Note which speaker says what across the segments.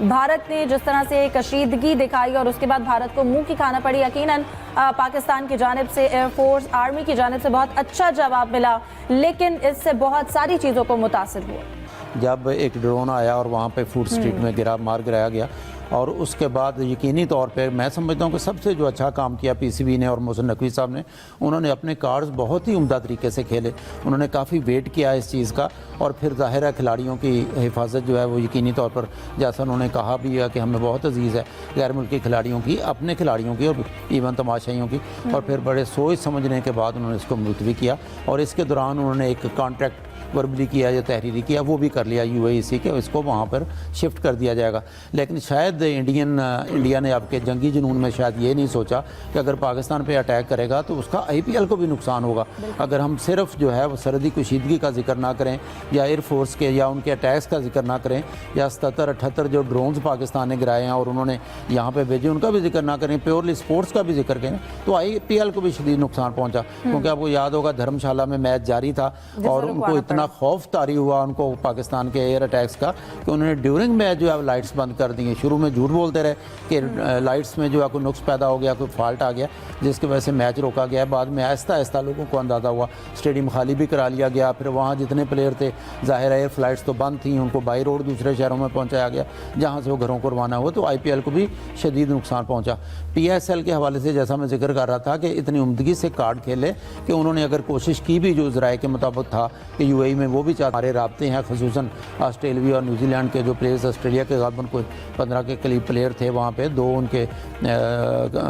Speaker 1: भारत ने जिस तरह से कशीदगी दिखाई और उसके बाद भारत को मुंह की खाना पड़ी, यकीनन पाकिस्तान की जानिब से एयरफोर्स आर्मी की जानिब से बहुत अच्छा जवाब मिला, लेकिन इससे बहुत सारी चीज़ों को मुतासिर हुआ।
Speaker 2: जब एक ड्रोन आया और वहाँ पे फूड स्ट्रीट में मार गिराया गया, और उसके बाद यकीनी तौर पे मैं समझता हूँ कि सबसे जो अच्छा काम किया पीसीबी ने और मोहसिन नकवी साहब ने, उन्होंने अपने कार्ड्स बहुत ही उम्दा तरीके से खेले। उन्होंने काफ़ी वेट किया इस चीज़ का, और फिर ज़ाहिर है खिलाड़ियों की हिफाजत जो है वो यकीनी तौर पर, जैसा उन्होंने कहा भी है कि हमें बहुत अजीज़ है गैर मुल्की खिलाड़ियों की, अपने खिलाड़ियों की और इवन तमाशाइयों की। और फिर बड़े सोच समझने के बाद उन्होंने इसको मुलतवी किया, और इसके दौरान उन्होंने एक कॉन्ट्रैक्ट वर्बली किया या तहरीरी किया, वो भी कर लिया यूएई के, इसको वहाँ पर शिफ्ट कर दिया जाएगा। लेकिन शायद इंडिया ने आपके जंगी जुनून में शायद ये नहीं सोचा कि अगर पाकिस्तान पे अटैक करेगा तो उसका आईपीएल को भी नुकसान होगा। अगर हम सिर्फ जो है वो सरहदी कशीदगी का जिक्र ना करें, या एयरफोर्स के या उनके अटैक्स का जिक्र ना करें, या 77-78 जो ड्रोन्स पाकिस्तान ने गिराए हैं और उन्होंने यहाँ पर भेजे, उनका भी जिक्र ना करें, प्योरली स्पोर्ट्स का भी जिक्र करें, तो आईपीएल को भी शदीद नुकसान पहुँचा। क्योंकि आपको याद होगा धर्मशाला में मैच जारी था और उनको इतना खौफ तारी हुआ उनको पाकिस्तान के एयर अटैक्स का कि उन्होंने ड्यूरिंग मैच जो है लाइट्स बंद कर दी। शुरू में झूठ बोलते रहे कि लाइट्स में जो है कोई नुक्स पैदा हो गया, कोई फॉल्ट आ गया, जिसकी वजह से मैच रोका गया। बाद में आहिस्ता आहिस्ता लोगों को अंदाज़ा हुआ, स्टेडियम खाली भी करा लिया गया। फिर वहाँ जितने प्लेयर थे, ज़ाहिर एयर फ्लाइट्स तो बंद थी, उनको बाई रोड दूसरे शहरों में पहुँचाया गया जहाँ से वो घरों को रवाना हुआ। तो आईपीएल को भी शदीद नुकसान पहुँचा। पीएसएल के हवाले से जैसा मैं जिक्र कर रहा था कि इतनी उम्दगी से कार्ड खेले कि उन्होंने अगर कोशिश की भी, जो ज़राए के मुताबिक था कि यूएई में वो भी हमारे राब्ते हैं, खसूसन ऑस्ट्रेलिया और न्यूजीलैंड के जो प्लेयर्स, ऑस्ट्रेलिया के गालबन कोई 15 के करीब प्लेयर थे वहाँ पे, 2 उनके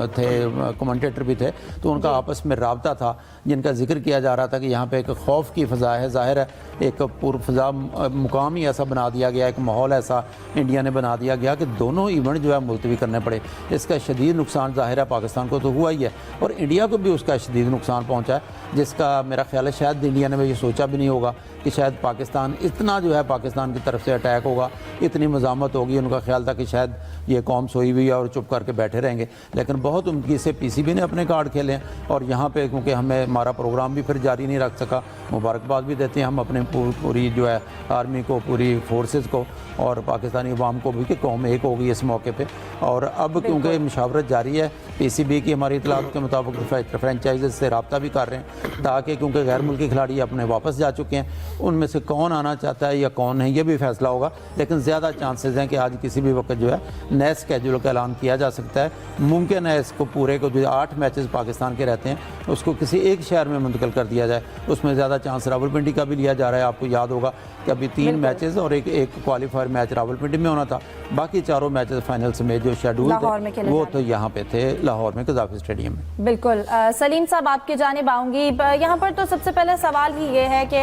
Speaker 2: थे कमेंटेटर भी थे, तो उनका आपस में राब्ता था जिनका जिक्र किया जा रहा था कि यहाँ पे एक खौफ की फ़ज़ा है। ज़ाहिर है एक पुरफ़ज़ा मुकाम ही ऐसा बना दिया गया, एक माहौल ऐसा इंडिया ने बना दिया गया कि दोनों इवेंट जो है मुलतवी करने पड़े। इसका शदीद नुकसान ज़ाहिर है पाकिस्तान को तो हुआ ही है, और इंडिया को भी उसका शदीद नुकसान पहुँचा है, जिसका मेरा ख्याल है शायद इंडिया ने ये सोचा भी नहीं होगा कि शायद पाकिस्तान इतना जो है पाकिस्तान की तरफ से अटैक होगा, इतनी मज़ामत होगी। उनका ख्याल था कि शायद ये कौम सोई हुई है और चुप करके बैठे रहेंगे, लेकिन बहुत उम्मीद से पीसीबी ने अपने कार्ड खेले। और यहाँ पे क्योंकि हमें हमारा प्रोग्राम भी फिर जारी नहीं रख सका, मुबारकबाद भी देते हैं हम अपने पूरी जो है आर्मी को, पूरी फोर्सेस को और पाकिस्तानी अवाम को भी कि कौम एक होगी इस मौके पे। और अब क्योंकि मुशावरत जारी है, पीसीबी की हमारी इतलात के मुताबिक फ्रेंचाइज से रब्ता भी कर रहे हैं, ताकि क्योंकि गैर मुल्की खिलाड़ी अपने वापस जा चुके हैं, उनमें से कौन आना चाहता है या कौन है ये भी फैसला होगा। लेकिन ज़्यादा चांसेस हैं कि आज किसी भी वक्त जो है नए स्केड्यूल का ऐलान किया जा सकता है। मुमकिन है इसको पूरे को जो 8 मैचेस पाकिस्तान के रहते हैं उसको किसी एक शहर में मुंतकिल कर दिया जाए। उसमें ज़्यादा चांस रावलपिंडी का भी लिया जा रहा है। आपको याद होगा कि अभी 3 मैचेस और एक क्वालिफायर मैच रावलपिंडी में होना था, बाकी 4 मैचेस फाइनल्स में जो शेड्यूल थे वो तो यहाँ पे थे लाहौर में कज़ाफ़ी स्टेडियम में।
Speaker 1: बिल्कुल सलीम साहब, आपकी जानिब आऊँगी। यहाँ पर तो सबसे पहले सवाल ही ये है कि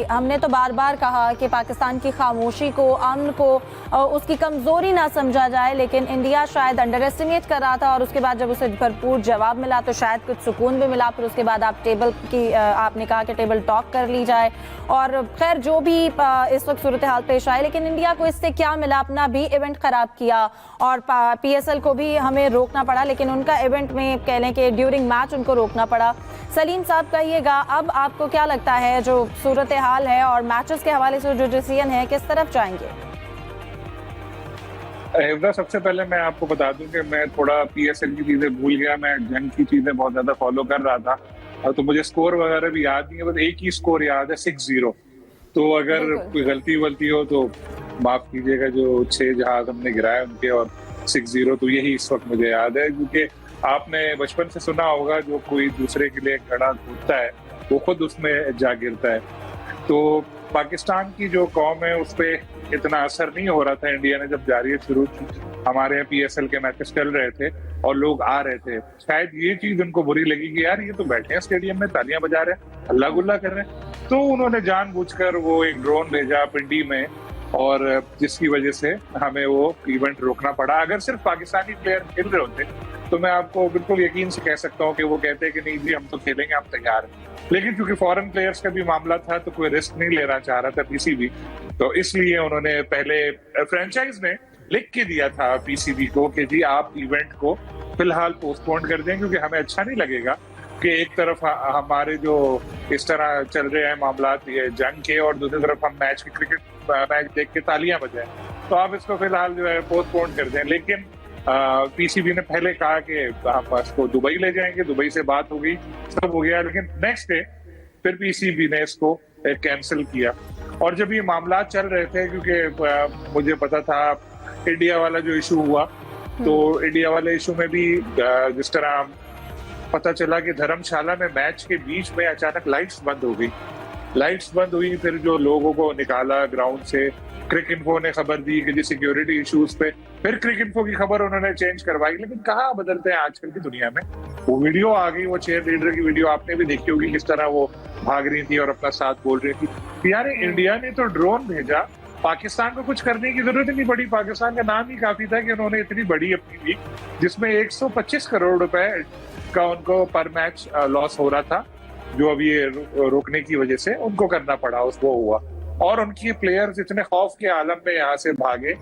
Speaker 1: हमने तो बार बार कहा कि पाकिस्तान की खामोशी को, अमन को, उसकी कमज़ोरी ना समझा जाए, लेकिन इंडिया शायद अंडर एस्टिमेट कर रहा था और उसके बाद जब उसे भरपूर जवाब मिला तो शायद कुछ सुकून भी मिला। फिर उसके बाद आपने कहा कि टेबल टॉक कर ली जाए, और खैर जो भी इस वक्त सूरत हाल पेश आए, लेकिन इंडिया को इससे क्या मिला? अपना भी इवेंट ख़राब किया और पीएसएल को भी हमें रोकना पड़ा, लेकिन उनका इवेंट में कह लें कि ड्यूरिंग मैच उनको रोकना पड़ा। सलीम साहब कहिएगा, अब आपको क्या लगता है जो सूरत हाल है और मैचेस के हवाले से जो डिसीजन है, किस तरफ जाएंगे?
Speaker 3: हिफ्जा, सबसे पहले मैं आपको बता दूं कि मैं थोड़ा पीएसएल की चीजें भूल गया, मैं जंग की चीजें बहुत ज्यादा फॉलो कर रहा था, और तो मुझे स्कोर वगैरह भी याद नहीं है, बस एक ही स्कोर याद है, 6-0। तो अगर कोई गलती वलती हो तो माफ कीजिएगा, जो 6 जहाज हमने गिराए उनके और 6-0, तो यही इस वक्त मुझे याद है। क्योंकि आपने बचपन से सुना होगा जो कोई दूसरे के लिए घड़ा कूदता है वो खुद उसमें जा गिरता है। तो पाकिस्तान की जो कौम है उस पर इतना असर नहीं हो रहा था इंडिया ने जब जारियत शुरू की। हमारे यहाँ पीएसएल के मैचेस चल रहे थे और लोग आ रहे थे, शायद ये चीज उनको बुरी लगी कि यार ये तो बैठे हैं स्टेडियम में, तालियां बजा रहे हैं, हल्ला गुल्ला कर रहे हैं। तो उन्होंने जानबूझकर वो एक ड्रोन भेजा पिंडी में, और जिसकी वजह से हमें वो इवेंट रोकना पड़ा। अगर सिर्फ पाकिस्तानी प्लेयर खेल रहे होते तो मैं आपको बिल्कुल यकीन से कह सकता हूँ कि वो कहते कि नहीं जी हम तो खेलेंगे, हम तैयार हैं। लेकिन क्योंकि फॉरेन प्लेयर्स का भी मामला था तो कोई रिस्क नहीं लेना चाह रहा था पीसीबी, तो इसलिए उन्होंने पहले फ्रेंचाइज ने लिख के दिया था पीसीबी को कि जी आप इवेंट को फिलहाल पोस्टपोन कर दें, क्योंकि हमें अच्छा नहीं लगेगा कि एक तरफ हमारे जो इस तरह चल रहे हैं मामला ये जंग के, और दूसरी तरफ हम क्रिकेट मैच देख के तालियां बजाएं। तो आप इसको फिलहाल जो है पोस्टपोन कर दें। लेकिन पीसीबी ने पहले कहा कि हम इसको दुबई ले जाएंगे, दुबई से बात हो गई, सब हो गया, लेकिन नेक्स्ट डे फिर पीसीबी ने इसको कैंसिल किया। और जब ये मामला चल रहे थे, क्योंकि मुझे पता था इंडिया वाला जो इशू हुआ, तो इंडिया वाले इशू में भी जिस तरह पता चला कि धर्मशाला में मैच के बीच में अचानक लाइट्स बंद हो गई, फिर जो लोगों को निकाला ग्राउंड से, क्रिकइन्फो ने खबर दी कि जी सिक्योरिटी इश्यूज पे, फिर क्रिकइन्फो की खबर उन्होंने चेंज करवाई। लेकिन कहाँ बदलते हैं आजकल की दुनिया में। वो वीडियो आ गई, वो चेयर लीडर की वीडियो आपने भी देखी होगी, किस तरह वो भाग रही थी और अपना साथ बोल रही थी। यार इंडिया ने तो ड्रोन भेजा, पाकिस्तान को कुछ करने की जरूरत ही नहीं पड़ी। पाकिस्तान का नाम ही काफी था कि उन्होंने इतनी बड़ी अपनी लीग, जिसमें 125 करोड़ रुपए का उनको पर मैच लॉस हो रहा था, जो अभी ये रोकने की वजह से उनको करना पड़ा, उसको हुआ। और उनकी प्लेयर्स इतने खौफ के आलम में यहाँ से भागे,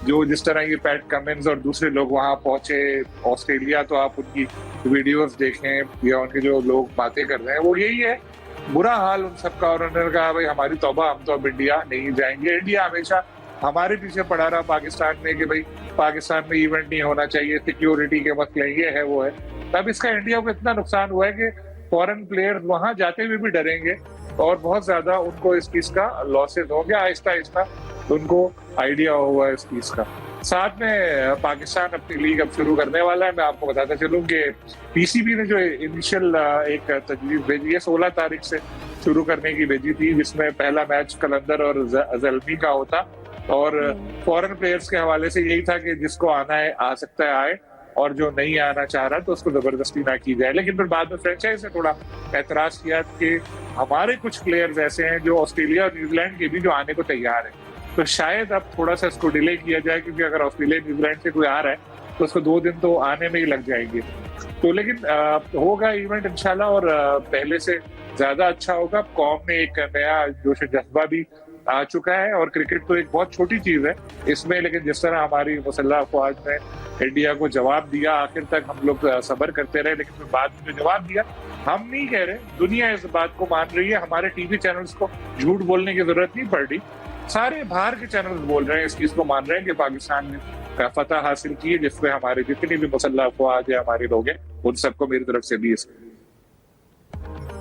Speaker 3: जो जिस तरह ये पैट कमिंस और दूसरे लोग वहां पहुंचे ऑस्ट्रेलिया, तो आप उनकी वीडियोस देखें या उनके जो लोग बातें कर रहे हैं, वो यही है, बुरा हाल उन सबका। और उन्होंने कहा भाई हमारी तौबा, हम तो अब इंडिया नहीं जाएंगे। इंडिया हमेशा हमारे पीछे पड़ा रहा पाकिस्तान में कि भाई पाकिस्तान में इवेंट नहीं होना चाहिए, सिक्योरिटी के मसले ये है वो है। तब इसका इंडिया को इतना नुकसान हुआ है कि फॉरेन प्लेयर्स वहां जाते हुए भी डरेंगे और बहुत ज्यादा उनको इस चीज का लॉसेज होंगे। आहिस्ता आहिस्ता उनको आइडिया हुआ इस चीज का। साथ में पाकिस्तान अपनी लीग अब शुरू करने वाला है। मैं आपको बताता चलूं कि पीसीबी ने जो इनिशियल एक तजवीज भेजी है 16 तारीख से शुरू करने की भेजी थी, जिसमें पहला मैच कलंदर और जल्मी का होता, और फॉरेन प्लेयर्स के हवाले से यही था कि जिसको आना है आ सकता है आए, और जो नहीं आना चाह रहा तो उसको जबरदस्ती ना की जाए। लेकिन फिर बाद में फ्रेंचाइज ने थोड़ा एतराज किया कि हमारे कुछ प्लेयर्स ऐसे हैं जो ऑस्ट्रेलिया और न्यूजीलैंड के भी जो आने को तैयार है, तो शायद अब थोड़ा सा इसको डिले किया जाए, क्योंकि अगर ऑस्ट्रेलिया न्यूजीलैंड से कोई आ रहा है तो उसको 2 दिन तो आने में ही लग जाएंगे। तो लेकिन होगा इवेंट इंशाल्लाह, और पहले से ज्यादा अच्छा होगा। कौम में एक नया जोश जज्बा भी आ चुका है, और क्रिकेट तो एक बहुत छोटी चीज है इसमें, लेकिन जिस तरह हमारी मुसल्लह अफवाज ने इंडिया को जवाब दिया, आखिर तक हम लोग सब्र करते रहे, लेकिन फिर बाद में जो जवाब दिया, हम नहीं कह रहे, दुनिया इस बात को मान रही है। हमारे टीवी चैनल्स को झूठ बोलने की जरूरत नहीं पड़ रही, सारे बाहर के चैनल्स बोल रहे हैं, इस चीज को मान रहे हैं कि पाकिस्तान ने फतह हासिल की है, जिसमें हमारे जितनी भी मुसल्लह अफवाज है, हमारे लोग हैं, उन सबको मेरी तरफ से भी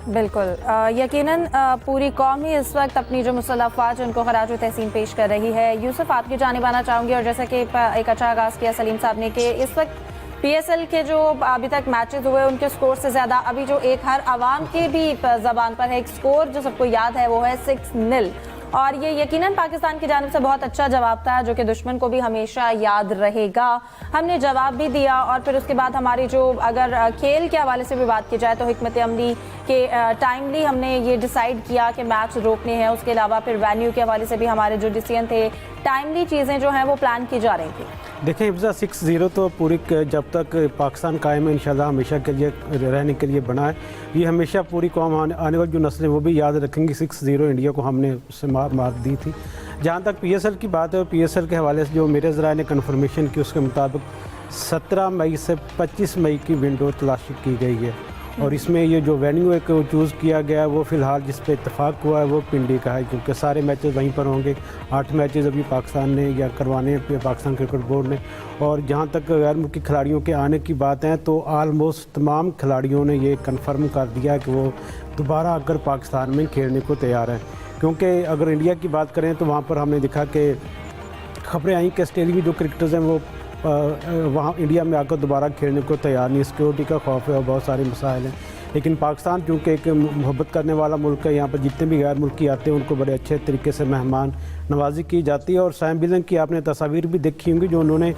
Speaker 1: बिल्कुल यकीनन पूरी कौम ही इस वक्त अपनी जो मुसल्लह अफवाज उनको खराज तहसीन पेश कर रही है। यूसुफ, आपकी जानिब आना चाहूँगी, और जैसा कि एक अच्छा आगाज़ किया सलीम साहब ने कि इस वक्त पीएसएल के जो अभी तक मैचेस हुए उनके स्कोर से ज़्यादा अभी जो एक हर आवाम के भी ज़बान पर है एक स्कोर जो सबको याद है, वो है 6-0, और ये यकीनन पाकिस्तान की जानिब से बहुत अच्छा जवाब था, जो कि दुश्मन को भी हमेशा याद रहेगा। हमने जवाब भी दिया, और फिर उसके बाद हमारी जो अगर खेल के हवाले से भी बात की जाए तो हिकमत अमली के टाइमली हमने ये डिसाइड किया कि मैच रोकने हैं। उसके अलावा फिर वेन्यू के हवाले से भी हमारे जो डिसीजन थे, टाइमली चीज़ें जो हैं वो प्लान की जा रही थी।
Speaker 4: देखें हिफ्ज़ा 6-0 तो पूरी जब तक पाकिस्तान कायम है इंशाल्लाह हमेशा के लिए रहने के लिए बना है। ये हमेशा पूरी कौम आने वाली जो नस्लें वो भी याद रखेंगी 6-0 इंडिया को हमने उससे मार दी थी। जहाँ तक पीएसएल की बात है, पीएसएल के हवाले से जो मेरे ज़राए ने कन्फर्मेशन की उसके मुताबिक 17 मई से 25 मई की विंडो तलाशी की गई है, और इसमें ये जो वेन्यू एक चूज़ किया गया है वो फ़िलहाल जिस पे इत्तेफाक हुआ है वो पिंडी का है, क्योंकि सारे मैचेस वहीं पर होंगे। 8 मैचेस अभी पाकिस्तान ने या करवाने हैं पाकिस्तान क्रिकेट बोर्ड ने। और जहाँ तक गैर मुल्की खिलाड़ियों के आने की बात है तो आलमोस्ट तमाम खिलाड़ियों ने ये कन्फर्म कर दिया कि वो दोबारा आकर पाकिस्तान में खेलने को तैयार हैं। क्योंकि अगर इंडिया की बात करें तो वहाँ पर हमने देखा कि खबरें आई कि ऑस्ट्रेलियाई जो क्रिकेटर्स हैं वो वहाँ इंडिया में आकर दोबारा खेलने को तैयार नहीं, सिक्योरिटी का खौफ है और बहुत सारे मसाइल हैं। लेकिन पाकिस्तान चूँकि एक मोहब्बत करने वाला मुल्क है, यहाँ पर जितने भी गैर मुल्की आते हैं उनको बड़े अच्छे तरीके से मेहमान नवाजी की जाती है। और सैम बिलन की आपने तस्वीर भी देखी होंगी, जो उन्होंने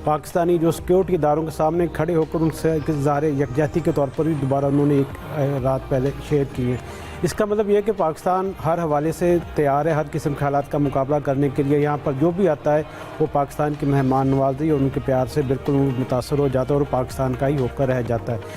Speaker 4: पाकिस्तानी जो सिक्योरिटी इदारों के सामने खड़े होकर उनसे ज़ाहिर यकजहती के तौर पर भी दोबारा उन्होंने एक रात पहले शेयर की है। इसका मतलब ये है कि पाकिस्तान हर हवाले से तैयार है हर किस्म के हालात का मुकाबला करने के लिए। यहाँ पर जो भी आता है वो पाकिस्तान की मेहमान नवाजी और उनके प्यार से बिल्कुल मुतासर हो जाता है और पाकिस्तान का ही होकर रह जाता है।